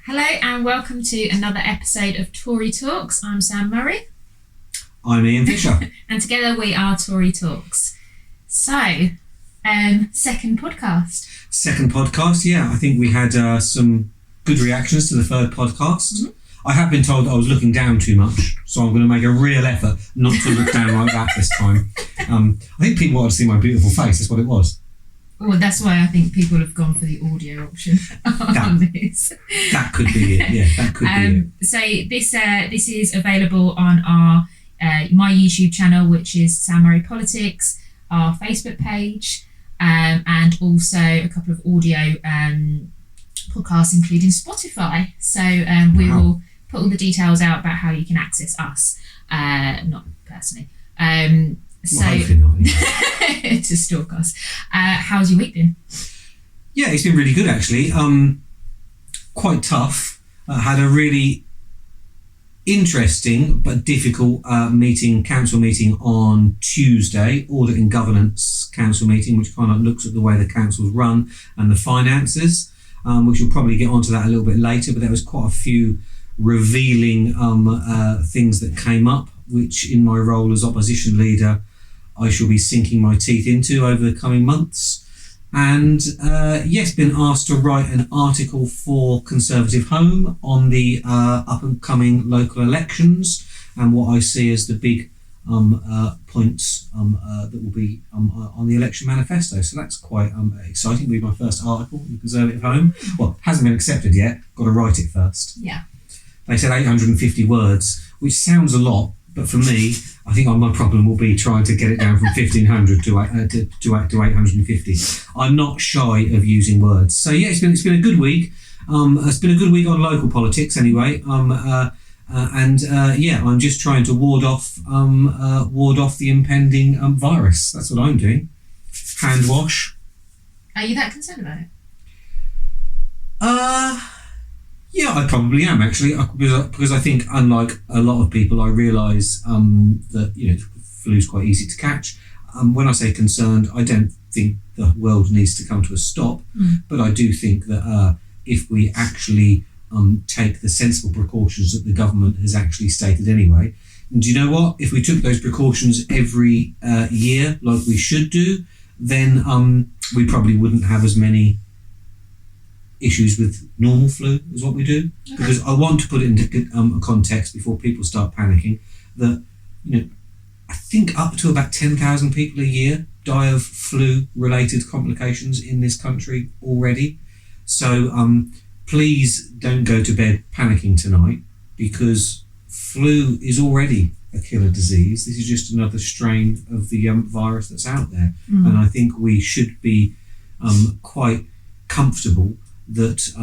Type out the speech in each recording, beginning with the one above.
Hello and welcome to another episode of Tory Talks. I'm Sam Murray. I'm Ian Fisher. And together we are Tory Talks. So, second podcast. Second podcast, yeah. I think we had some good reactions to the third podcast. Mm-hmm. I have been told that I was looking down too much, so I'm going to make a real effort not to look down like that this time. I think people wanted to see my beautiful face, that's what it was. Well, that's why I think people have gone for the audio option on this. That could be it, yeah. That could be it. So this is available on our my YouTube channel, which is Sam Murray Politics, our Facebook page, and also a couple of audio podcasts, including Spotify. So we will put all the details out about how you can access us, not personally. So hopefully not, to stalk us. How's your week been? Yeah, it's been really good actually. Quite tough. Had a really interesting but difficult council meeting on Tuesday, Audit and Governance Council meeting, which kind of looks at the way the council's run and the finances, which we'll probably get onto that a little bit later, but there was quite a few revealing things that came up, which in my role as opposition leader I shall be sinking my teeth into over the coming months. And yes, been asked to write an article for Conservative Home on the up and coming local elections and what I see as the big points that will be on the election manifesto. So that's quite exciting. It'll be my first article in Conservative Home. Well, hasn't been accepted yet. Got to write it first. Yeah. They said 850 words, which sounds a lot, but for me, I think my problem will be trying to get it down from 1,500 to 850. I'm not shy of using words. So yeah, it's been a good week. It's been a good week on local politics anyway. I'm just trying to ward off the impending virus. That's what I'm doing. Hand wash. Are you that concerned about it? Yeah, I probably am actually, because I think, unlike a lot of people, I realise that flu's quite easy to catch. When I say concerned, I don't think the world needs to come to a stop, but I do think that if we actually take the sensible precautions that the government has actually stated anyway, and do you know what? If we took those precautions every year, like we should do, then we probably wouldn't have as many issues with normal flu as what we do. Okay. Because I want to put it into context before people start panicking that I think up to about 10,000 people a year die of flu related complications in this country already. So please don't go to bed panicking tonight, because flu is already a killer disease. This is just another strain of the virus that's out there. And I think we should be quite comfortable that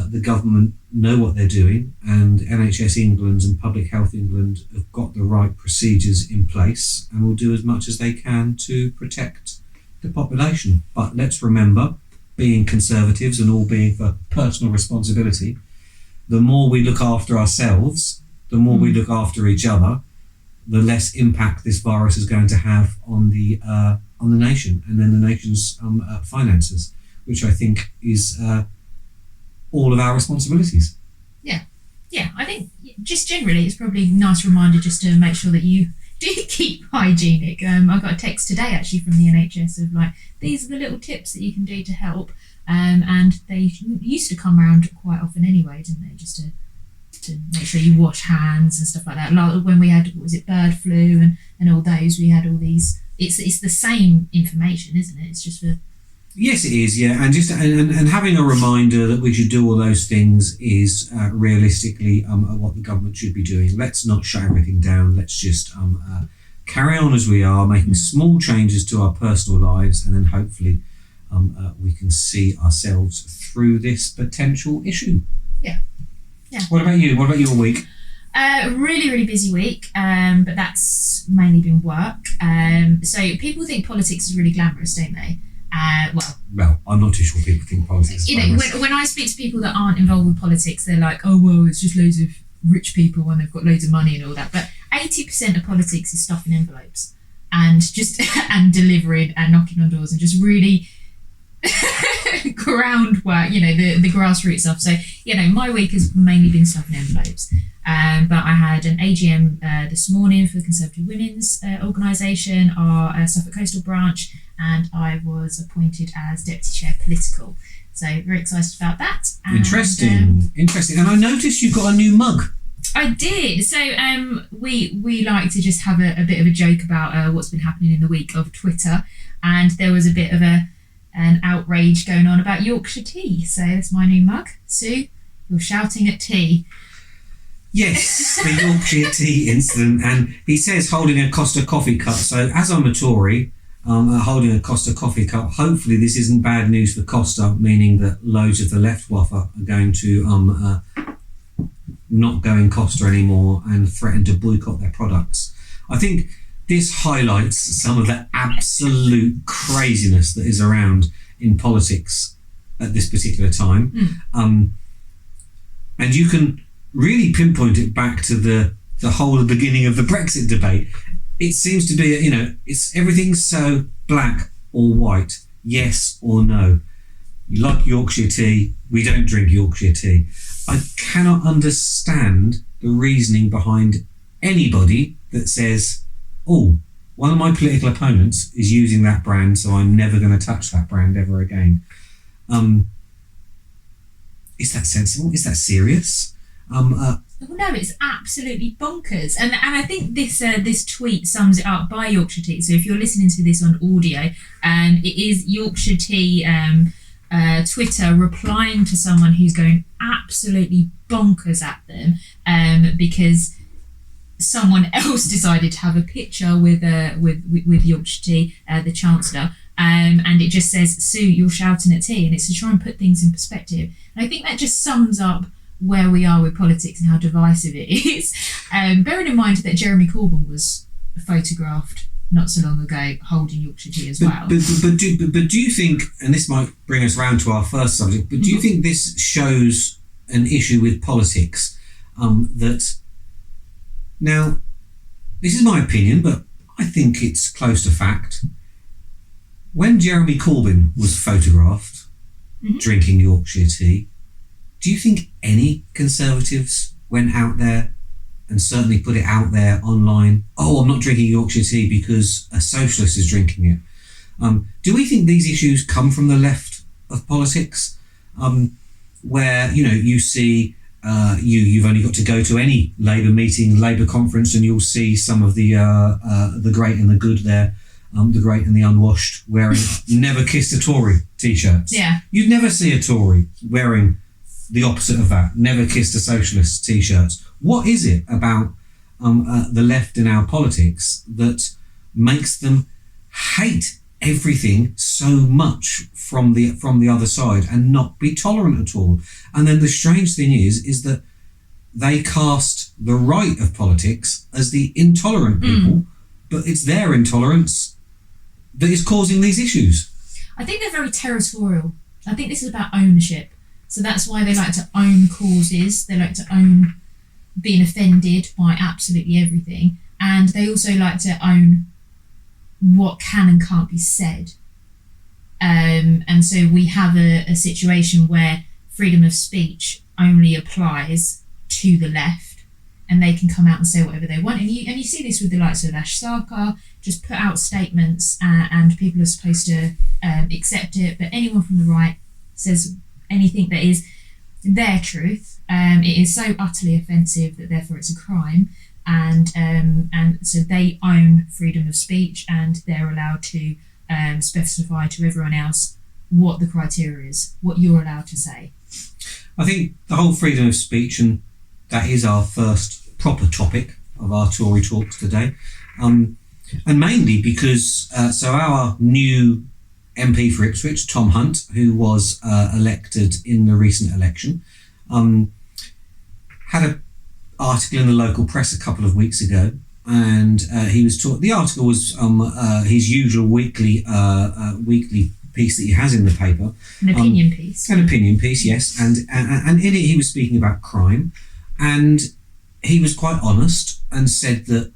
the government know what they're doing, and NHS England and Public Health England have got the right procedures in place and will do as much as they can to protect the population. But let's remember, being Conservatives and all being for personal responsibility, the more we look after ourselves, the more we look after each other, the less impact this virus is going to have on the nation and then the nation's finances, which I think is all of our responsibilities. Yeah, I think just generally it's probably a nice reminder just to make sure that you do keep hygienic. I got a text today actually from the NHS of like, these are the little tips that you can do to help, and they used to come around quite often anyway, didn't they, just to make sure you wash hands and stuff like that. Like when we had, was it bird flu and all those, we had all these, it's the same information, isn't it? It's just for... Yes, it is, yeah, and just and having a reminder that we should do all those things is realistically what the government should be doing. Let's not shut everything down. Let's just carry on as we are, making small changes to our personal lives, and then hopefully we can see ourselves through this potential issue. Yeah. What about you? What about your week? Really, really busy week, but that's mainly been work. So people think politics is really glamorous, don't they? Well, I'm not too sure people think politics is when I speak to people that aren't involved with politics, they're like, oh, well, it's just loads of rich people and they've got loads of money and all that. But 80% of politics is stuffing envelopes and just and delivering and knocking on doors and just really groundwork, the grassroots stuff. So, my week has mainly been stuffing envelopes. But I had an AGM this morning for the Conservative Women's Organisation, our Suffolk Coastal branch, and I was appointed as Deputy Chair Political. So very excited about that. And, Interesting. And I noticed you've got a new mug. I did. So we like to just have a bit of a joke about what's been happening in the week of Twitter, and there was a bit of an outrage going on about Yorkshire tea. So that's my new mug. Sue, you're shouting at tea. Yes, the Yorkshire tea incident, and he says holding a Costa coffee cup. So as I'm a Tory, holding a Costa coffee cup, hopefully this isn't bad news for Costa, meaning that loads of the left waffer are going to not go in Costa anymore and threaten to boycott their products. I think this highlights some of the absolute craziness that is around in politics at this particular time. And you can really pinpoint it back to the whole beginning of the Brexit debate. It seems to be, it's everything's so black or white, yes or no. You like Yorkshire tea, we don't drink Yorkshire tea. I cannot understand the reasoning behind anybody that says, oh, one of my political opponents is using that brand, so I'm never going to touch that brand ever again. Is that sensible? Is that serious? No, it's absolutely bonkers, and I think this tweet sums it up by Yorkshire Tea. So if you're listening to this on audio, it is Yorkshire Tea Twitter replying to someone who's going absolutely bonkers at them because someone else decided to have a picture with Yorkshire Tea, the Chancellor, and it just says, Sue, you're shouting at tea, and it's to try and put things in perspective. And I think that just sums up where we are with politics and how divisive it is. Bearing in mind that Jeremy Corbyn was photographed not so long ago holding Yorkshire tea as well. But do you think, and this might bring us round to our first subject, but do you think this shows an issue with politics that, now, this is my opinion, but I think it's close to fact. When Jeremy Corbyn was photographed drinking Yorkshire tea, do you think any Conservatives went out there and certainly put it out there online, oh, I'm not drinking Yorkshire tea because a socialist is drinking it? Do we think these issues come from the left of politics, where, you see, you've only got to go to any Labour meeting, Labour conference, and you'll see some of the great and the good there, the great and the unwashed wearing never kissed a Tory t-shirts. Yeah. You'd never see a Tory wearing the opposite of that, never kissed a socialist t-shirts. What is it about the left in our politics that makes them hate everything so much from the other side and not be tolerant at all? And then the strange thing is that they cast the right of politics as the intolerant people, but it's their intolerance that is causing these issues. I think they're very territorial. I think this is about ownership. So that's why they like to own causes. They like to own being offended by absolutely everything. And they also like to own what can and can't be said. And so we have a situation where freedom of speech only applies to the left, and they can come out and say whatever they want. And you see this with the likes of Ash Sarkar, just put out statements and people are supposed to accept it. But anyone from the right says anything that is their truth, it is so utterly offensive that therefore it's a crime, and so they own freedom of speech, and they're allowed to specify to everyone else what the criteria is, what you're allowed to say. I think the whole freedom of speech, and that is our first proper topic of our Tory talks today, and mainly because so our new MP for Ipswich, Tom Hunt, who was elected in the recent election, had an article in the local press a couple of weeks ago, and he was taught. The article was his usual weekly piece that he has in the paper, an opinion piece. An opinion piece, yes, and in it he was speaking about crime, and he was quite honest and said that,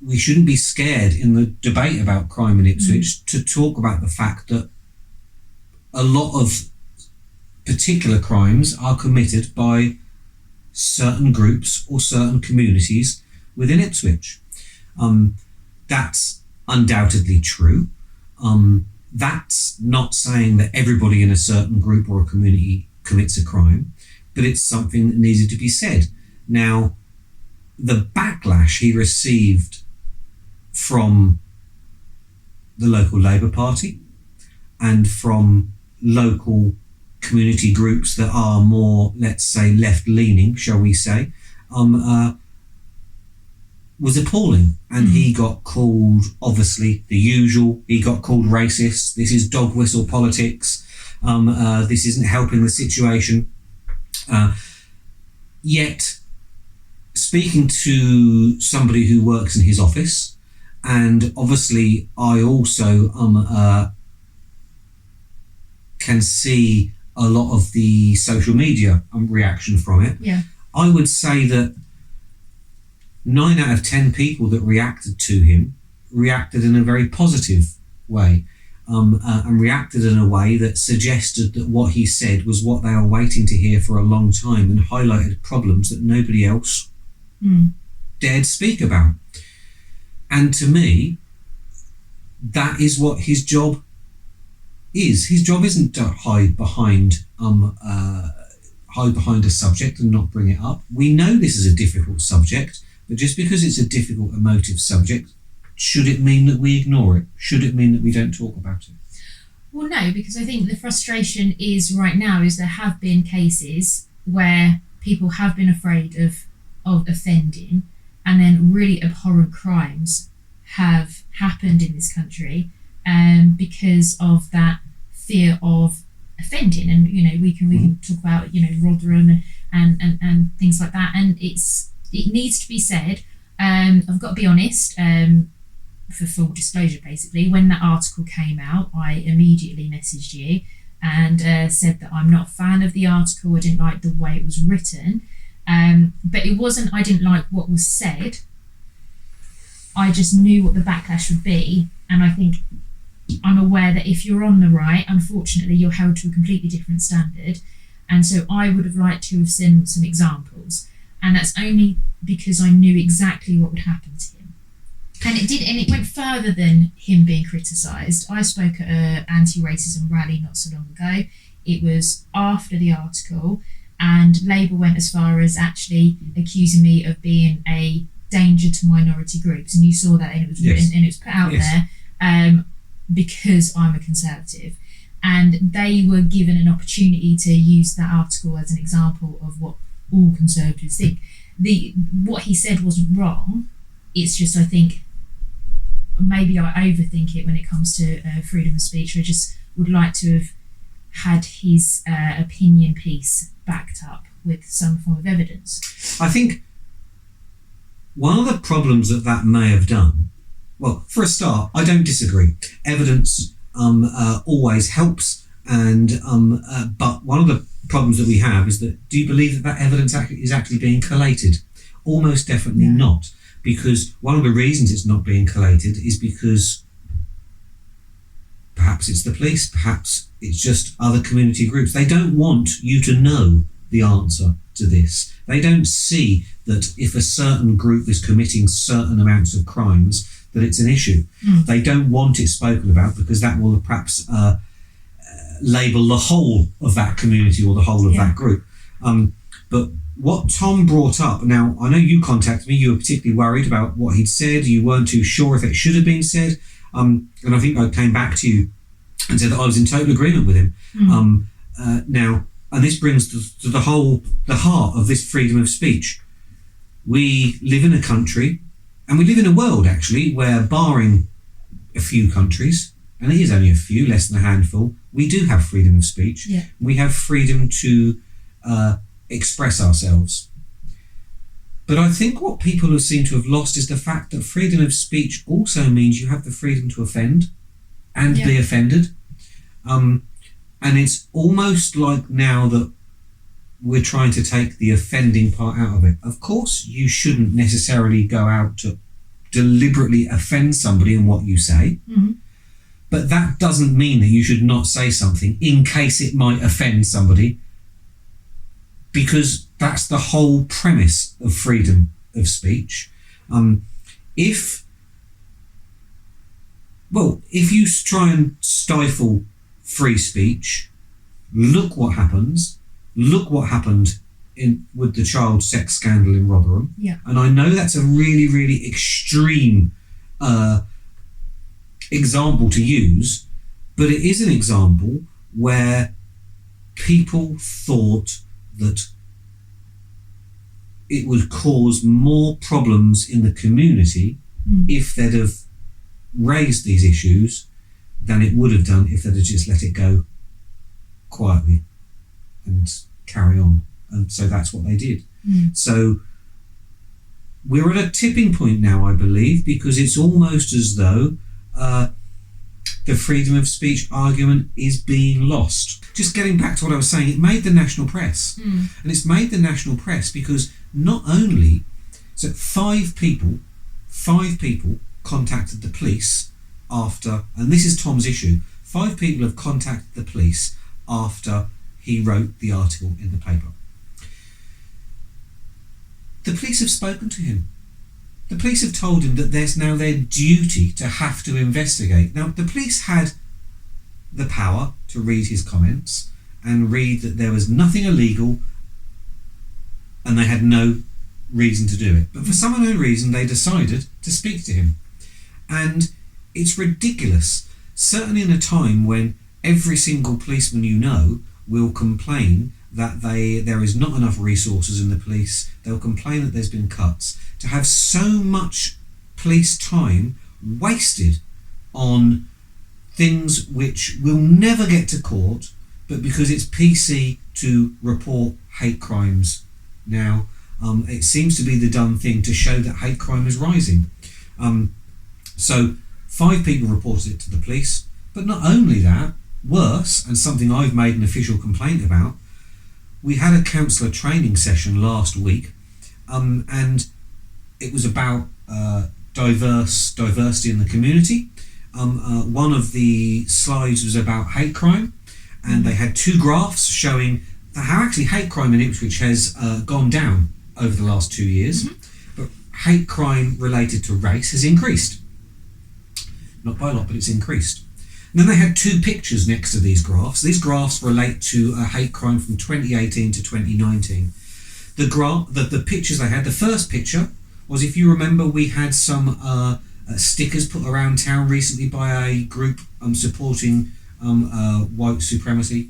we shouldn't be scared in the debate about crime in Ipswich to talk about the fact that a lot of particular crimes are committed by certain groups or certain communities within Ipswich. That's undoubtedly true. That's not saying that everybody in a certain group or a community commits a crime, but it's something that needed to be said. Now, the backlash he received from the local Labour Party and from local community groups that are more, let's say, left-leaning, shall we say, was appalling. And he got called, obviously, the usual. He got called racist. This is dog whistle politics. This isn't helping the situation. Yet, speaking to somebody who works in his office, and obviously I also can see a lot of the social media reaction from it. Yeah. I would say that 9 out of 10 people that reacted to him reacted in a very positive way, and reacted in a way that suggested that what he said was what they were waiting to hear for a long time, and highlighted problems that nobody else dared speak about. And to me, that is what his job is. His job isn't to hide behind a subject and not bring it up. We know this is a difficult subject, but just because it's a difficult, emotive subject, should it mean that we ignore it? Should it mean that we don't talk about it? Well, no, because I think the frustration is right now is there have been cases where people have been afraid of offending, and then really abhorrent crimes have happened in this country because of that fear of offending. And we can talk about Rotherham and things like that, and it needs to be said. I've got to be honest, for full disclosure, basically, when that article came out, I immediately messaged you and said that I'm not a fan of the article. I didn't like the way it was written, but it wasn't I didn't like what was said. I just knew what the backlash would be, and I think I'm aware that if you're on the right, unfortunately, you're held to a completely different standard. And so I would have liked to have seen some examples, and that's only because I knew exactly what would happen to him. And it went further than him being criticised. I spoke at an anti-racism rally not so long ago. It was after the article, and Labour went as far as actually accusing me of being a danger to minority groups, and you saw that, and it was written and it was put out there because I'm a Conservative, and they were given an opportunity to use that article as an example of what all Conservatives think. What he said wasn't wrong. It's just, I think, maybe I overthink it when it comes to freedom of speech. I just would like to have had his opinion piece backed up with some form of evidence. I think one of the problems that may have done, well, for a start, I don't disagree. Evidence always helps, and but one of the problems that we have is that, do you believe that evidence is actually being collated? Almost definitely not, because one of the reasons it's not being collated is because perhaps it's the police, perhaps it's just other community groups. They don't want you to know the answer to this. They don't see that if a certain group is committing certain amounts of crimes, that it's an issue. They don't want it spoken about because that will perhaps label the whole of that community or the whole of that group. But what Tom brought up, now I know you contacted me, you were particularly worried about what he'd said, you weren't too sure if it should have been said, and I think I came back to you and said that I was in total agreement with him. Now, and this brings to the heart of this freedom of speech. We live in a country, and we live in a world actually, where barring a few countries, and it is only a few, less than a handful, we do have freedom of speech. We have freedom to express ourselves. But I think what people seem to have lost is the fact that freedom of speech also means you have the freedom to offend and be offended. And it's almost like now that we're trying to take the offending part out of it. Of course, you shouldn't necessarily go out to deliberately offend somebody in what you say, But that doesn't mean that you should not say something in case it might offend somebody, because that's the whole premise of freedom of speech. If you try and stifle free speech, look what happens. Look what happened with the child sex scandal in Rotherham. Yeah. And I know that's a really, really extreme example to use, but it is an example where people thought that it would cause more problems in the community if they'd have raised these issues than it would have done if they'd have just let it go quietly and carry on. And so that's what they did. So we're at a tipping point now, I believe, because it's almost as though the freedom of speech argument is being lost. Just getting back to what I was saying, it made the national press. And it's made the national press because not only, so five people contacted the police after, and this is Tom's issue, 5 people have contacted the police after he wrote the article in the paper. The police have spoken to him. The police have told him that there's now their duty to have to investigate. Now, the police had the power to read his comments and read that there was nothing illegal and they had no reason to do it. But for some unknown reason, they decided to speak to him. And it's ridiculous, certainly in a time when every single policeman you know will complain that there is not enough resources in the police. They'll complain that there's been cuts. To have so much police time wasted on things which will never get to court, but because it's PC to report hate crimes now, it seems to be the done thing to show that hate crime is rising. So 5 people reported it to the police, but not only that, worse, and something I've made an official complaint about, we had a counsellor training session last week, and it was about diversity in the community. One of the slides was about hate crime, and they had 2 graphs showing how actually hate crime in Ipswich has gone down over the last 2 years, but hate crime related to race has increased. Not by a lot, but it's increased. And then they had 2 pictures next to these graphs. These graphs relate to hate crime from 2018 to 2019. The pictures they had, the first picture was, if you remember, we had some stickers put around town recently by a group supporting white supremacy,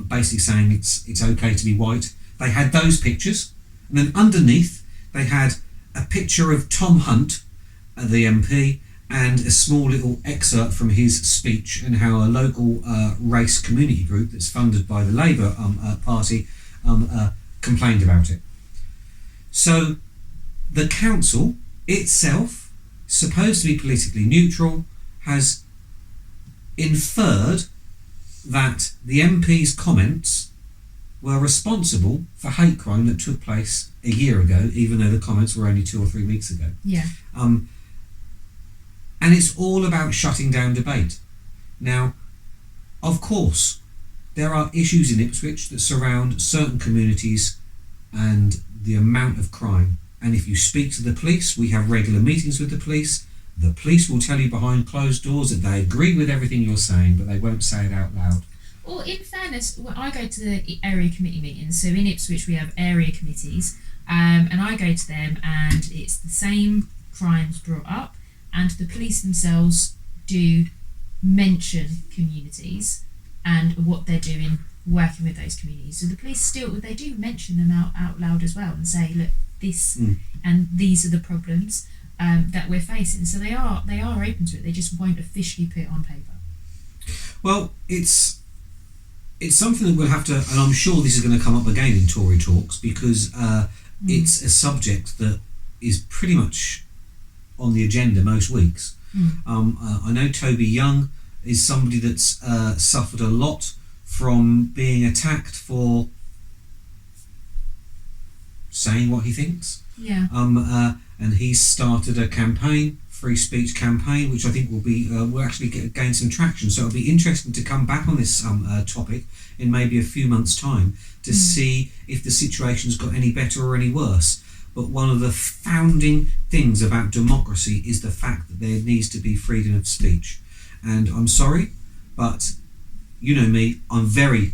basically saying it's okay to be white. They had those pictures, and then underneath they had a picture of Tom Hunt, the MP, and a small little excerpt from his speech and how a local race community group that's funded by the Labour Party complained about it. So the council itself, supposed to be politically neutral, has inferred that the MP's comments were responsible for hate crime that took place a year ago, even though the comments were only 2 or 3 weeks ago. Yeah. And it's all about shutting down debate. Now, of course, there are issues in Ipswich that surround certain communities and the amount of crime. And if you speak to the police, we have regular meetings with the police. The police will tell you behind closed doors that they agree with everything you're saying, but they won't say it out loud. Well, in fairness, when I go to the area committee meetings, so in Ipswich we have area committees, and I go to them and it's the same crimes brought up, and the police themselves do mention communities and what they're doing working with those communities. So the police they do mention them out loud as well and say, look, this and these are the problems that we're facing. So they are open to it. They just won't officially put it on paper. Well, it's something that we'll have to, and I'm sure this is going to come up again in Tory talks, because it's a subject that is pretty much on the agenda most weeks. I know Toby Young is somebody that's suffered a lot from being attacked for saying what he thinks. Yeah. And he's started a campaign, free speech campaign, which I think will actually gain some traction. So it'll be interesting to come back on this topic in maybe a few months' time to see if the situation's got any better or any worse. But one of the founding things about democracy is the fact that there needs to be freedom of speech. And I'm sorry, but you know me, I'm very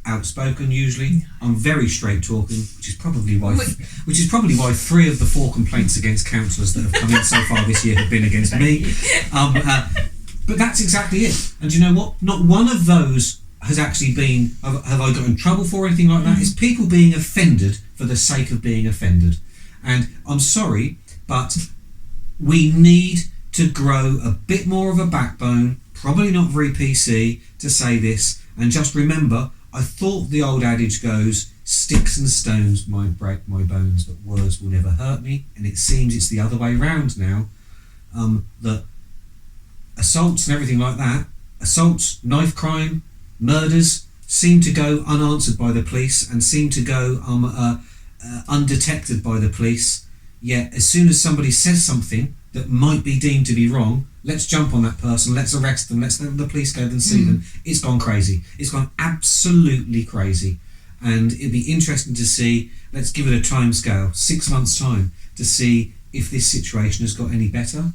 outspoken usually. I'm very straight talking, which is probably why 3 of the 4 complaints against councillors that have come in so far this year have been against me. But that's exactly it. And you know what? Not one of those has actually been, have I got in trouble for or anything like that? It's people being offended for the sake of being offended. And I'm sorry, but we need to grow a bit more of a backbone, probably not very PC, to say this. And just remember, I thought the old adage goes, sticks and stones might break my bones, but words will never hurt me. And it seems it's the other way round now, that assaults and everything like that, assaults, knife crime, murders, seem to go unanswered by the police and seem to go undetected by the police. Yet as soon as somebody says something that might be deemed to be wrong, let's jump on that person, let's arrest them, let's let the police go and see them. It's gone crazy. It's gone absolutely crazy. And it'd be interesting to see, let's give it a time scale, 6 months' time, to see if this situation has got any better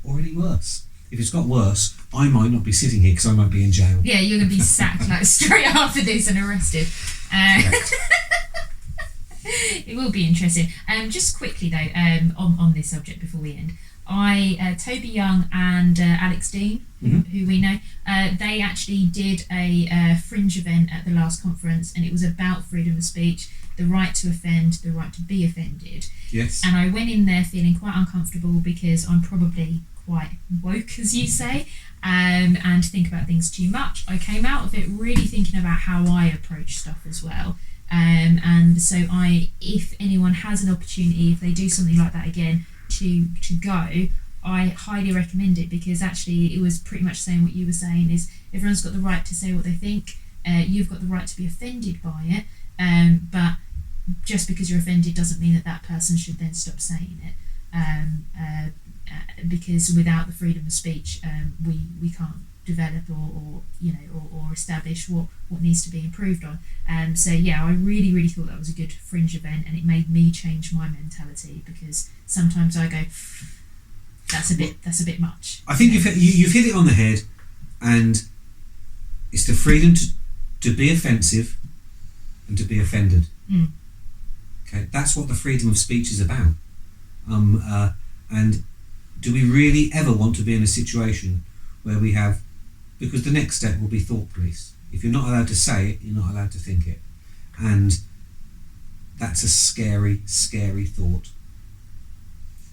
or any worse. If it's got worse, I might not be sitting here because I might be in jail. Yeah, you're going to be sacked like straight after this and arrested. It will be interesting. Just quickly though, on this subject before we end, Toby Young and Alex Dean, who we know, they actually did a fringe event at the last conference, and it was about freedom of speech, the right to offend, the right to be offended. Yes. And I went in there feeling quite uncomfortable because I'm probably quite woke, as you say, and think about things too much. I came out of it really thinking about how I approach stuff as well. And so if anyone has an opportunity, if they do something like that again, to go, I highly recommend it, because actually it was pretty much saying what you were saying, is everyone's got the right to say what they think, you've got the right to be offended by it, but just because you're offended doesn't mean that person should then stop saying it, because without the freedom of speech, we can't develop or establish what needs to be improved on. So yeah, I really thought that was a good fringe event, and it made me change my mentality, because sometimes I go, that's a bit much. I think you've hit it on the head, and it's the freedom to be offensive and to be offended. Okay, that's what the freedom of speech is about. And do we really ever want to be in a situation where we have, because the next step will be thought police. If you're not allowed to say it, you're not allowed to think it. And that's a scary, scary thought.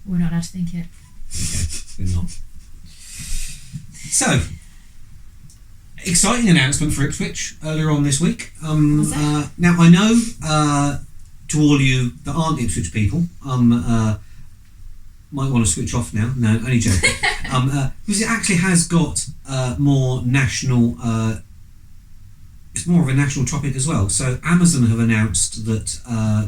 We're not allowed to think it. Okay, we're not. So, exciting announcement for Ipswich earlier on this week. Now, I know to all you that aren't Ipswich people, might want to switch off now. No, only joking. Because it actually has got more national. It's more of a national topic as well. So Amazon have announced that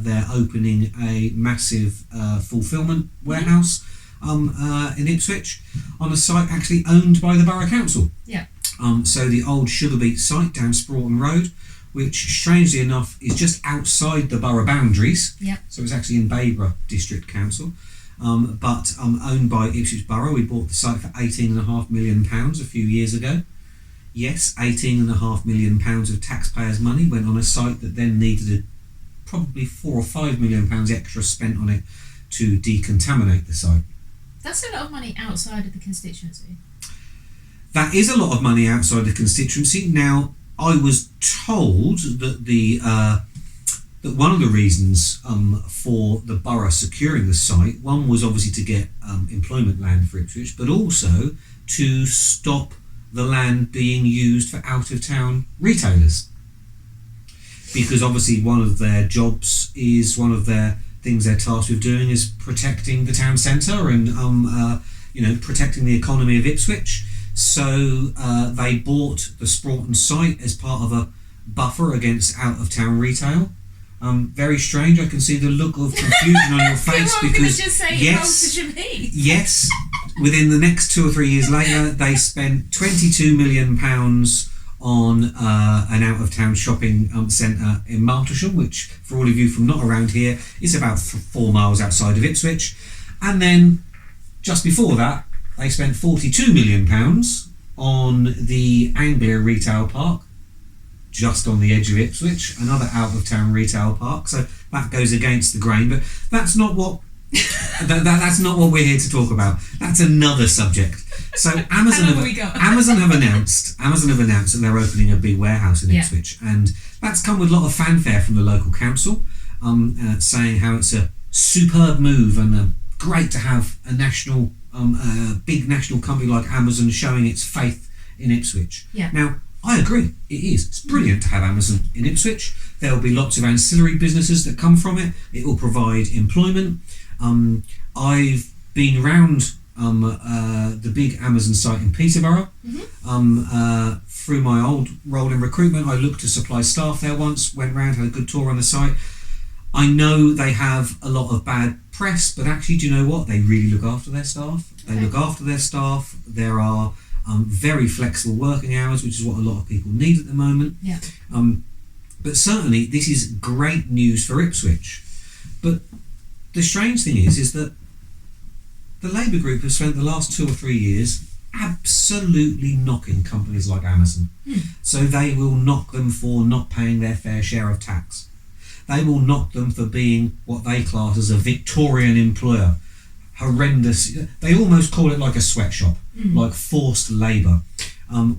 they're opening a massive fulfilment warehouse in Ipswich on a site actually owned by the Borough Council. Yeah. So the old Sugar Beet site down Sproughton Road, which strangely enough is just outside the borough boundaries. Yeah. So it's actually in Bayborough District Council. But owned by Ipswich Borough. We bought the site for £18.5 million a few years ago. Yes, £18.5 million of taxpayers' money went on a site that then needed probably £4 or £5 million extra spent on it to decontaminate the site. That's a lot of money outside of the constituency. That is a lot of money outside the constituency. Now, I was told that that one of the reasons for the borough securing the site, one was obviously to get employment land for Ipswich, but also to stop the land being used for out-of-town retailers. Because obviously one of their jobs is, one of their things they're tasked with doing is protecting the town centre and protecting the economy of Ipswich. So they bought the Sproughton site as part of a buffer against out-of-town retail. Very strange. I can see the look of confusion on your face because just say yes, within the next 2 or 3 years later, they spent £22 million on an out-of-town shopping centre in Martlesham, which, for all of you from not around here, is about 4 miles outside of Ipswich. And then, just before that, they spent £42 million on the Cllr retail park, just on the edge of Ipswich, another out-of-town retail park. So that goes against the grain, but that's not what that's not what we're here to talk about. That's another subject. So Amazon have announced that they're opening a big warehouse in Ipswich, and that's come with a lot of fanfare from the local council, saying how it's a superb move and great to have a national, big national company like Amazon showing its faith in Ipswich. Yeah. Now, I agree, it is. It's brilliant to have Amazon in Ipswich. There will be lots of ancillary businesses that come from it. It will provide employment. I've been around the big Amazon site in Peterborough. Through my old role in recruitment, I looked to supply staff there once, went round, had a good tour on the site. I know they have a lot of bad press, but actually, do you know what? They really look after their staff. They look after their staff. There are very flexible working hours, which is what a lot of people need at the moment. Yeah. But certainly, this is great news for Ipswich. But the strange thing is that the Labour group have spent the last 2 or 3 years absolutely knocking companies like Amazon. So they will knock them for not paying their fair share of tax. They will knock them for being what they class as a Victorian employer. Horrendous. They almost call it like a sweatshop, like forced labour.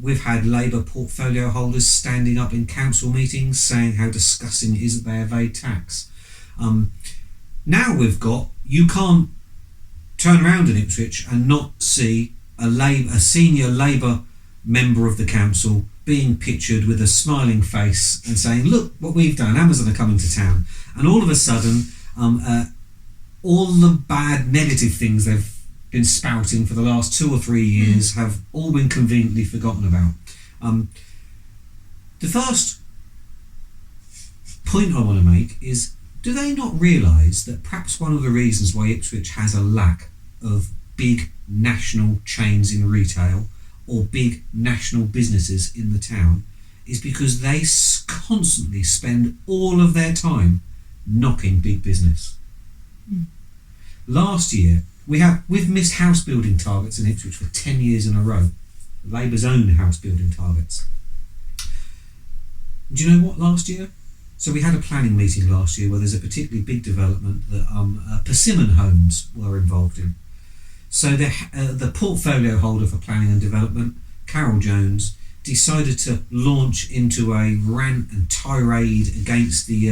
We've had Labour portfolio holders standing up in council meetings saying how disgusting it is that they evade tax. Now you can't turn around in Ipswich and not see a senior Labour member of the council being pictured with a smiling face and saying, look what we've done, Amazon are coming to town. And all of a sudden, all the bad negative things they've been spouting for the last 2 or 3 years have all been conveniently forgotten about. The first point I want to make is, do they not realise that perhaps one of the reasons why Ipswich has a lack of big national chains in retail or big national businesses in the town is because they constantly spend all of their time knocking big business. Last year, we've missed house building targets in Ipswich for 10 years in a row. Labour's own house building targets. Do you know what last year? So we had a planning meeting last year where there's a particularly big development that Persimmon Homes were involved in. So the portfolio holder for planning and development, Carol Jones, decided to launch into a rant and tirade against the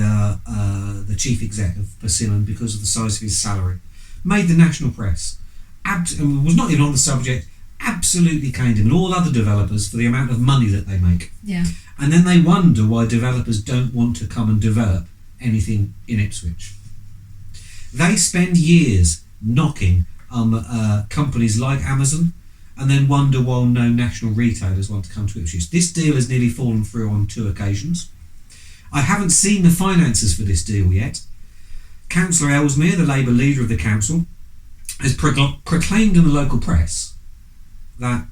chief exec of Persimmon because of the size of his salary. Made the national press. Was not even on the subject. Absolutely caned him and all other developers for the amount of money that they make. Yeah. And then they wonder why developers don't want to come and develop anything in Ipswich. They spend years knocking companies like Amazon and then wonder why no national retailers want to come to Ipswich. This deal has nearly fallen through on 2 occasions. I haven't seen the finances for this deal yet. Councillor Ellesmere, the Labour leader of the council, has proclaimed in the local press that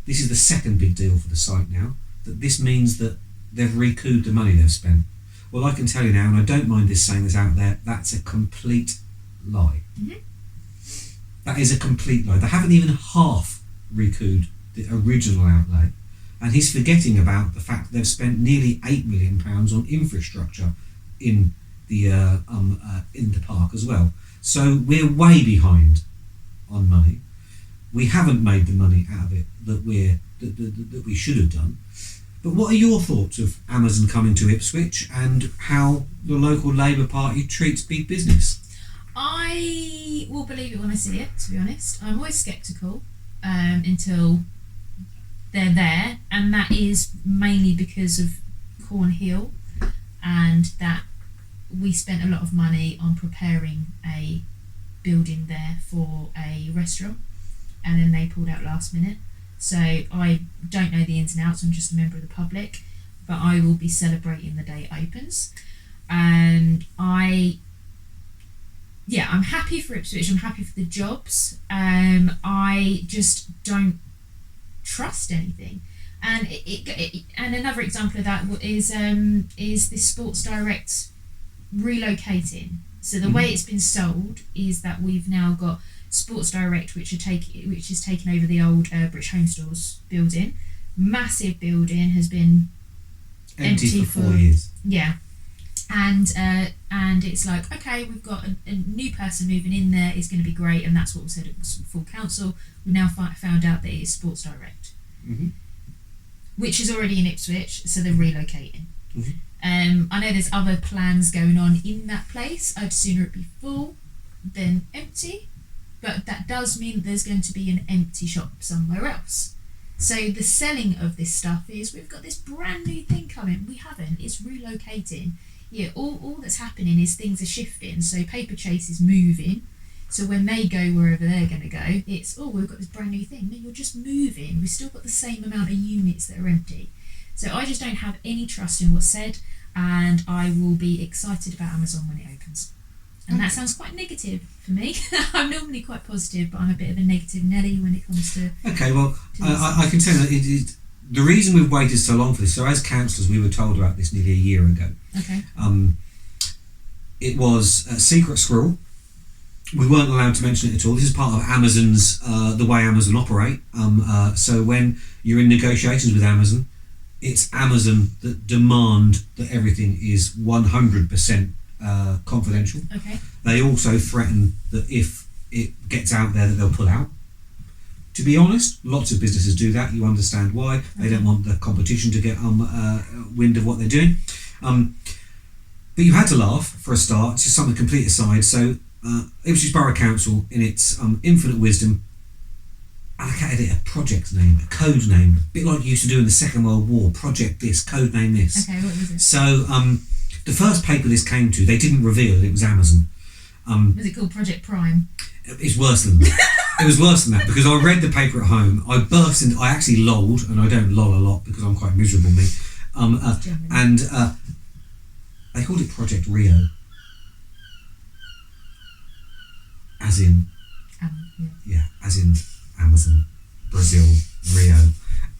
this is the second big deal for the site now, that this means that they've recouped the money they've spent. Well, I can tell you now, and I don't mind saying this out there, that's a complete lie. That is a complete lie. They haven't even half recouped the original outlay. And he's forgetting about the fact that they've spent nearly £8 million on infrastructure in the park as well. So we're way behind on money. We haven't made the money out of it that we should have done. But what are your thoughts of Amazon coming to Ipswich and how the local Labour Party treats big business? I will believe it when I see it, to be honest. I'm always sceptical until they're there, and that is mainly because of Cornhill and that we spent a lot of money on preparing a building there for a restaurant, and then they pulled out last minute. So I don't know the ins and outs, I'm just a member of the public, but I will be celebrating the day it opens. And I'm happy for Ipswich. I'm happy for the jobs. I just don't trust anything. And and another example of that is this Sports Direct relocating. So the way it's been sold is that we've now got Sports Direct, which is taking over the old British Home Stores building. Massive building, has been Empty for 4 years. Yeah. And it's like, okay, we've got a new person moving in there, it's going to be great, and that's what we said. It was full council. We've now found out that it is Sports Direct, which is already in Ipswich, so they're relocating. I know there's other plans going on in that place. I'd sooner it be full than empty, but that does mean there's going to be an empty shop somewhere else. So the selling of this stuff is, we've got this brand new thing coming. We haven't. It's relocating. Yeah, all that's happening is things are shifting. So Paper Chase is moving. So when they go wherever they're going to go, it's, we've got this brand new thing. No, you're just moving. We've still got the same amount of units that are empty. So I just don't have any trust in what's said, and I will be excited about Amazon when it opens. And that sounds quite negative for me. I'm normally quite positive, but I'm a bit of a negative Nelly when it comes to... Okay, well, I can tell you that the reason we've waited so long for this, so as councillors we were told about this nearly a year ago. Okay. It was a secret squirrel. We weren't allowed to mention it at all. This is part of Amazon's, the way Amazon operate. So when you're in negotiations with Amazon, it's Amazon that demand that everything is 100% confidential. Okay. They also threaten that if it gets out there that they'll pull out. To be honest, lots of businesses do that. You understand why. They don't want the competition to get wind of what they're doing. But you had to laugh for a start. It's just something complete aside. So Ipswich Borough Council, in its infinite wisdom, allocated it a project name, a code name, a bit like you used to do in the Second World War. Project this, code name this. Okay, what was it? So the first paper this came to, they didn't reveal it was Amazon. Was it called Project Prime? It's worse than that. It was worse than that, because I read the paper at home. I burst into, I actually lolled, and I don't loll a lot because I'm quite miserable, me. And they called it Project Rio. As in, as in Amazon, Brazil, Rio.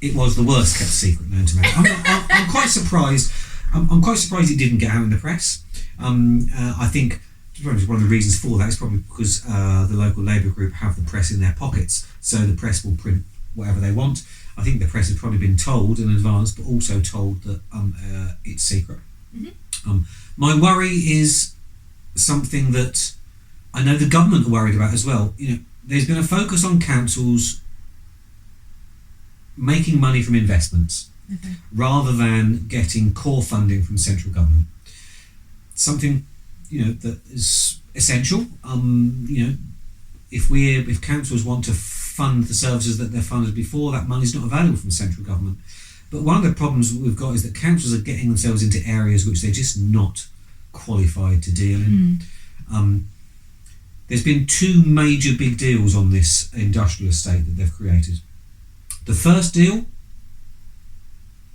It was the worst kept secret known to man. I'm quite surprised. I'm quite surprised it didn't get out in the press. I think one of the reasons for that is probably because the local Labour group have the press in their pockets, so the press will print whatever they want. I think the press has probably been told in advance, but also told that it's secret. My worry is something that I know the government are worried about as well. You know, there's been a focus on councils making money from investments rather than getting core funding from central government. Something, that is essential. If councils want to fund the services that they're funded before, that money's not available from central government. But one of the problems we've got is that councils are getting themselves into areas which they're just not qualified to deal in. There's been two major big deals on this industrial estate that they've created. The first deal,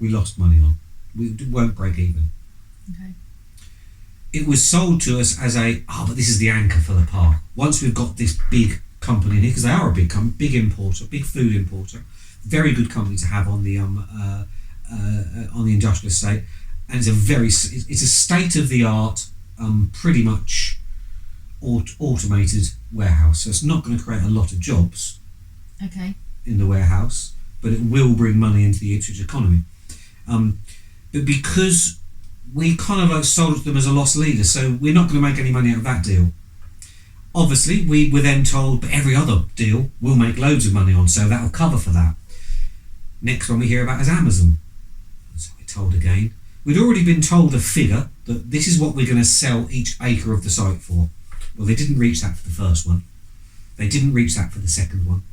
we lost money on. We won't break even. Okay. It was sold to us as but this is the anchor for the park. Once we've got this big company in here, because they are a big company, big importer, big food importer, very good company to have on the industrial estate, and it's a state of the art, pretty much automated warehouse. So it's not going to create a lot of jobs. Okay. In the warehouse, but it will bring money into the Ipswich economy. But because we kind of sold it to them as a loss leader, so we're not going to make any money out of that deal. Obviously, we were then told, but every other deal we'll make loads of money on, so that'll cover for that. Next one we hear about is Amazon. So we're told again. We'd already been told a figure that this is what we're going to sell each acre of the site for. Well, they didn't reach that for the first one. They didn't reach that for the second one.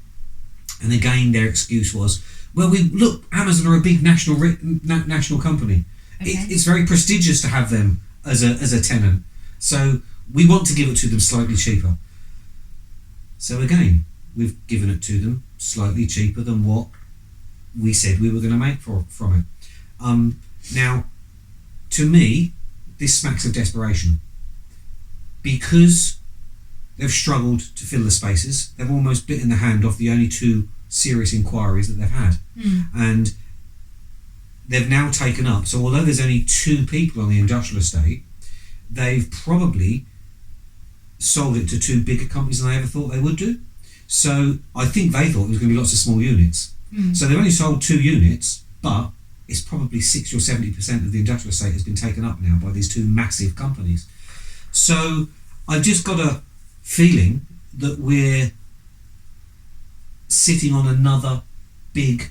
And again, their excuse was, well, Amazon are a big national company. Okay. It's very prestigious to have them as a tenant. So we want to give it to them slightly cheaper. So again, we've given it to them slightly cheaper than what we said we were going to make from it. Now, to me, this smacks of desperation. Because they've struggled to fill the spaces, they've almost bitten the hand off the only two serious inquiries that they've had. And they've now taken up, so although there's only 2 people on the industrial estate, they've probably sold it to 2 bigger companies than they ever thought they would do. So I think they thought there was going to be lots of small units. So they've only sold 2 units, but it's probably 60 or 70% of the industrial estate has been taken up now by these 2 massive companies. So I've just got a feeling that we're sitting on another big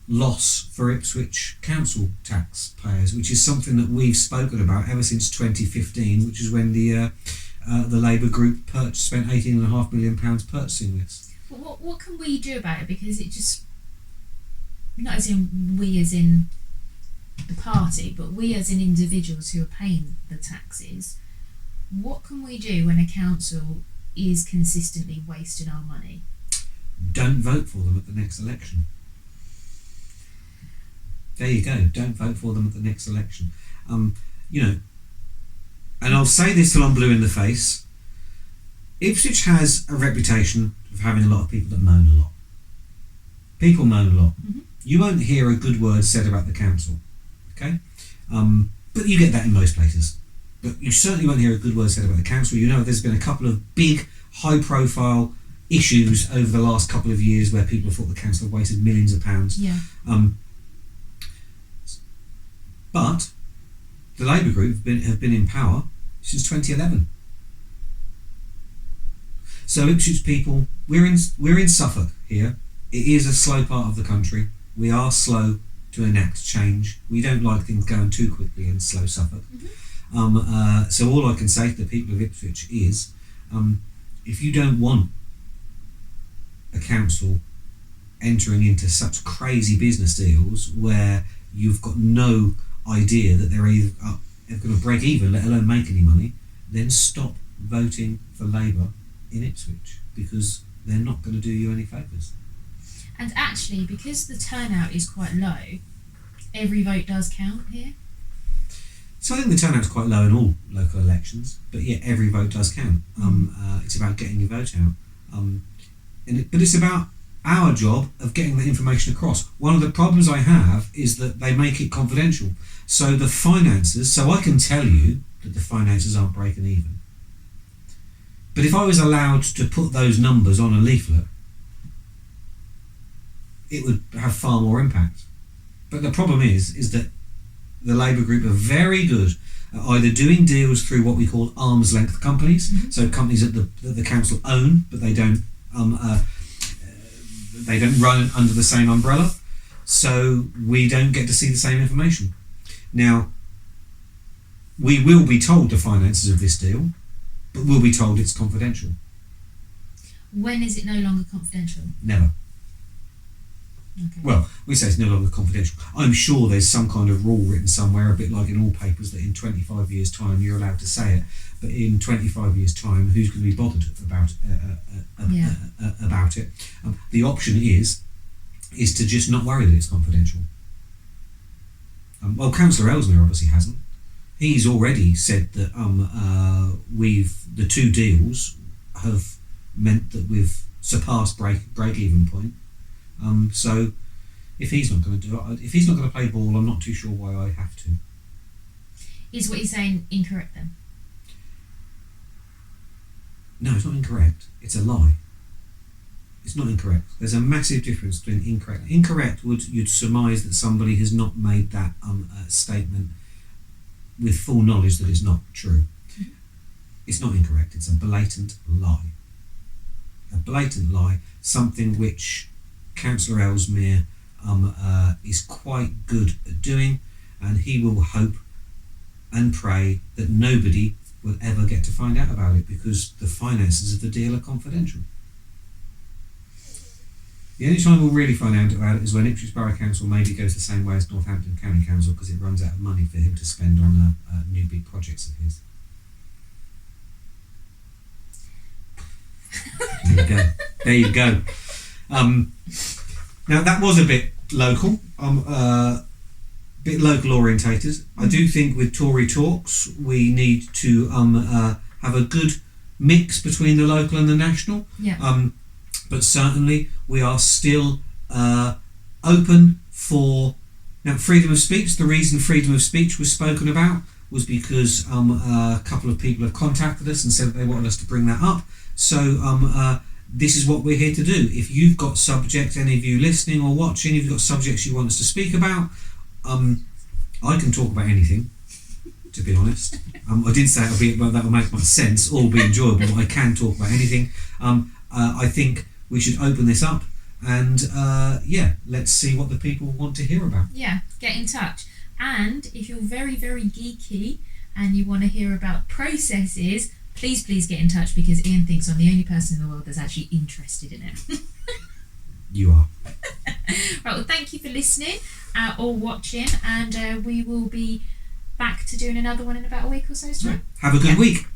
loss for Ipswich council taxpayers, which is something that we've spoken about ever since 2015, which is when the Labour group spent £18.5 million purchasing this. What can we do about it? Because it just, not as in we as in the party, but we as in individuals who are paying the taxes, what can we do when a council is consistently wasting our money? Don't vote for them at the next election. There you go. Don't vote for them at the next election. You know, and I'll say this till I'm blue in the face. Ipswich has a reputation of having a lot of people that moan a lot. People moan a lot. You won't hear a good word said about the council, okay? But you get that in most places. But you certainly won't hear a good word said about the council. You know, there's been a couple of big, high-profile issues over the last couple of years where people have thought the council have wasted millions of pounds. Yeah. But the Labour group have been in power since 2011. So Ipswich people, we're in Suffolk here. It is a slow part of the country. We are slow to enact change. We don't like things going too quickly in slow Suffolk. So all I can say to the people of Ipswich is, if you don't want a council entering into such crazy business deals where you've got no idea that they're either going to break even, let alone make any money, then stop voting for Labour in Ipswich, because they're not going to do you any favours. And actually, because the turnout is quite low, every vote does count here. So I think the turnout's quite low in all local elections, but yeah, every vote does count. It's about getting your vote out. But it's about our job of getting the information across. One of the problems I have is that they make it confidential. So the finances, so I can tell you that the finances aren't breaking even. But if I was allowed to put those numbers on a leaflet, it would have far more impact. But the problem is that the Labour group are very good at either doing deals through what we call arm's length companies, so companies that the council own, but they don't run under the same umbrella, so we don't get to see the same information. Now, we will be told the finances of this deal, but we'll be told it's confidential. When is it no longer confidential? Never. Okay. Well, we say it's no longer confidential. I'm sure there's some kind of rule written somewhere, a bit like in all papers, that in 25 years' time you're allowed to say it. But in 25 years' time, who's going to be bothered about it? The option is to just not worry that it's confidential. Well, Councillor Ellesmere obviously hasn't. He's already said that the 2 deals have meant that we've surpassed break-even point. So if he's not going to do it, if he's not going to play ball, I'm not too sure why I have to. Is what you're saying incorrect then? No, it's not incorrect. It's a lie. It's not incorrect. There's a massive difference between incorrect. Incorrect you'd surmise that somebody has not made that statement with full knowledge that it's not true. It's not incorrect. It's a blatant lie. A blatant lie. Something which Councillor Ellesmere is quite good at doing, and he will hope and pray that nobody will ever get to find out about it, because the finances of the deal are confidential. The only time we'll really find out about it is when Ipswich Borough Council maybe goes the same way as Northampton County Council, because it runs out of money for him to spend on new big projects of his. There you go. There you go. Now that was a bit local, bit local orientated. I do think with Tory talks we need to have a good mix between the local and the national. Yeah. But certainly we are still open for freedom of speech. The reason freedom of speech was spoken about was because a couple of people have contacted us and said that they wanted us to bring that up. So this is what we're here to do. If you've got subjects, any of you listening or watching, if you've got subjects you want us to speak about, I can talk about anything, to be honest. I did say that'll make much sense or be enjoyable. I can talk about anything. I think we should open this up and let's see what the people want to hear about. Yeah, get in touch. And if you're very, very geeky and you want to hear about processes, please get in touch, because Ian thinks I'm the only person in the world that's actually interested in it. You are. Right, well, thank you for listening or watching, and we will be back to doing another one in about a week or so's time. Have a good week.